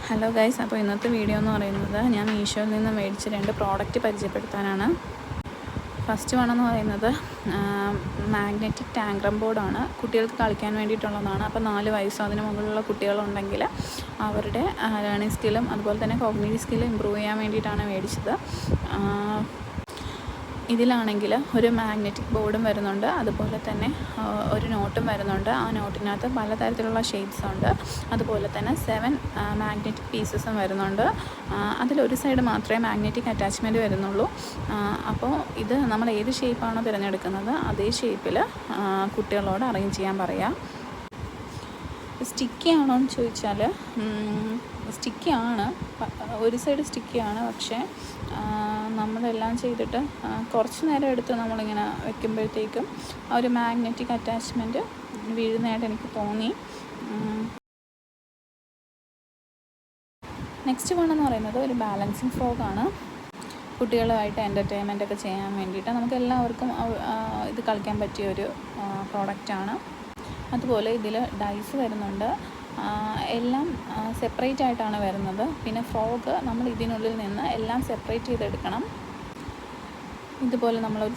Hello guys, അപ്പോൾ ഇന്നത്തെ video എന്ന് പറയുന്നത് ഞാൻ മീഷോയിൽ നിന്ന് മേടിച്ച 2 പ്രോഡക്റ്റ് പരിചയപ്പെടുത്താനാണ്. ഫസ്റ്റ് വണെന്ന് പറയുന്നത് മാഗ്നറ്റിക് ടാങ്ക്രം ബോർഡാണ്. കുട്ടികൾക്ക് കളിക്കാൻ വേണ്ടിയിട്ടുള്ളതാണ്. അപ്പോൾ 4 വയസ്സോ അതിന് മുകളിലുള്ള കുട്ടികളുണ്ടെങ്കിൽ അവരുടെ ലേണിംഗ് സ്കില്ലും അതുപോലെ തന്നെ കോഗ്നിറ്റീവ് സ്കില്ലും ഇമ്പ്രൂവ് ചെയ്യാൻ വേണ്ടിയിട്ടാണ് മേടിച്ചത്. ഇതിലാണെങ്കിൽ ഒരു മാഗ്നറ്റിക് ബോർഡും വരുന്നുണ്ട്, അതുപോലെ തന്നെ ഒരു നോട്ടും വരുന്നുണ്ട്. ആ നോട്ടിനകത്ത് പലതരത്തിലുള്ള ഷേപ്സ് ഉണ്ട്. അതുപോലെ തന്നെ 7 മാഗ്നറ്റിക് പീസസും വരുന്നുണ്ട്. അതിലൊരു സൈഡ് മാത്രമേ മാഗ്നറ്റിക് അറ്റാച്ച്മെൻറ്റ് വരുന്നുള്ളൂ. അപ്പോൾ ഇത് നമ്മൾ ഏത് ഷേപ്പാണോ തിരഞ്ഞെടുക്കുന്നത് അതേ ഷേപ്പിൽ കുട്ടികളോട് അറേഞ്ച് ചെയ്യാൻ പറയാം. സ്റ്റിക്കി ആണോ എന്ന് ചോദിച്ചാൽ സ്റ്റിക്കിയാണ്, ഒരു സൈഡ് സ്റ്റിക്കിയാണ്. പക്ഷേ നമ്മളെല്ലാം ചെയ്തിട്ട് കുറച്ച് നേരം എടുത്ത് നമ്മളിങ്ങനെ വയ്ക്കുമ്പോഴത്തേക്കും ആ ഒരു മാഗ്നറ്റിക് അറ്റാച്ച്മെൻറ്റ് വീഴുന്നതായിട്ട് എനിക്ക് തോന്നി. നെക്സ്റ്റ് വണെന്ന് പറയുന്നത് ഒരു ബാലൻസിങ് ഫ്രോഗാണ്. കുട്ടികളുമായിട്ട് എൻ്റർടൈൻമെൻ്റ് ഒക്കെ ചെയ്യാൻ വേണ്ടിയിട്ട് നമുക്ക് എല്ലാവർക്കും ഇത് കളിക്കാൻ പറ്റിയൊരു പ്രോഡക്റ്റാണ്. അതുപോലെ ഇതിൽ ഡൈസ് വരുന്നുണ്ട്. എല്ലാം സെപ്പറേറ്റ് ആയിട്ടാണ് വരുന്നത്. പിന്നെ ഫ്രോഗ് നമ്മൾ ഇതിനുള്ളിൽ നിന്ന് എല്ലാം സെപ്പറേറ്റ് ചെയ്തെടുക്കണം. ഇതുപോലെ നമ്മളൊരു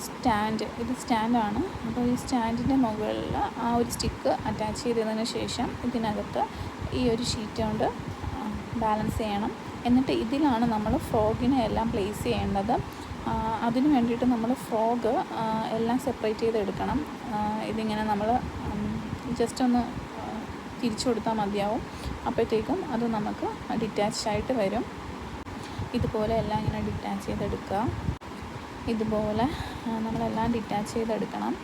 ഇത് സ്റ്റാൻഡാണ്. അപ്പോൾ ഈ സ്റ്റാൻഡിൻ്റെ മുകളിൽ ആ ഒരു സ്റ്റിക്ക് അറ്റാച്ച് ചെയ്തതിന് ശേഷം ഇതിനകത്ത് ഈ ഒരു ഷീറ്റ് കൊണ്ട് ബാലൻസ് ചെയ്യണം. എന്നിട്ട് ഇതിലാണ് നമ്മൾ ഫ്രോഗിനെ എല്ലാം പ്ലേസ് ചെയ്യേണ്ടത്. അതിന് വേണ്ടിയിട്ട് നമ്മൾ ഫ്രോഗ് എല്ലാം സെപ്പറേറ്റ് ചെയ്തെടുക്കണം. ഇതിങ്ങനെ നമ്മൾ ജസ്റ്റ് ഒന്ന് തിരിച്ചു കൊടുത്താൽ മതിയാവും. അപ്പോഴത്തേക്കും അത് നമുക്ക് ഡിറ്റാച്ചായിട്ട് വരും. ഇതുപോലെ എല്ലാം ഇങ്ങനെ ഡിറ്റാച്ച് ചെയ്തെടുക്കുക. ഇതുപോലെ നമ്മളെല്ലാം ഡിറ്റാച്ച് ചെയ്തെടുക്കണം.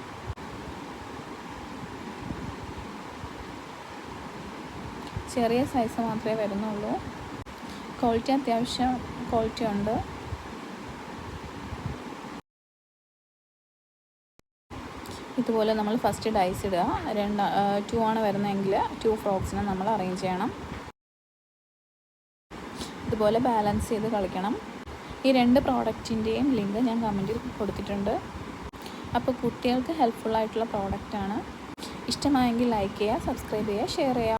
ചെറിയ സൈസ് മാത്രമേ വരുന്നുള്ളൂ. ക്വാളിറ്റി അത്യാവശ്യം ക്വാളിറ്റി ഉണ്ട്. ഇതുപോലെ നമ്മൾ ഫസ്റ്റ് ഡൈസ് ഇടുക. 2 ആണ് വരുന്നതെങ്കിൽ 2 ഫ്രോക്സിനെ നമ്മൾ അറേഞ്ച് ചെയ്യണം. ഇതുപോലെ ബാലൻസ് ചെയ്ത് കളിക്കണം. ഈ 2 പ്രോഡക്റ്റിൻ്റെയും ലിങ്ക് ഞാൻ കമൻറ്റിൽ കൊടുത്തിട്ടുണ്ട്. അപ്പോൾ കുട്ടികൾക്ക് ഹെൽപ്ഫുള്ളായിട്ടുള്ള പ്രോഡക്റ്റാണ്. ഇഷ്ടമായെങ്കിൽ ലൈക്ക് ചെയ്യുക, സബ്സ്ക്രൈബ് ചെയ്യുക, ഷെയർ ചെയ്യുക.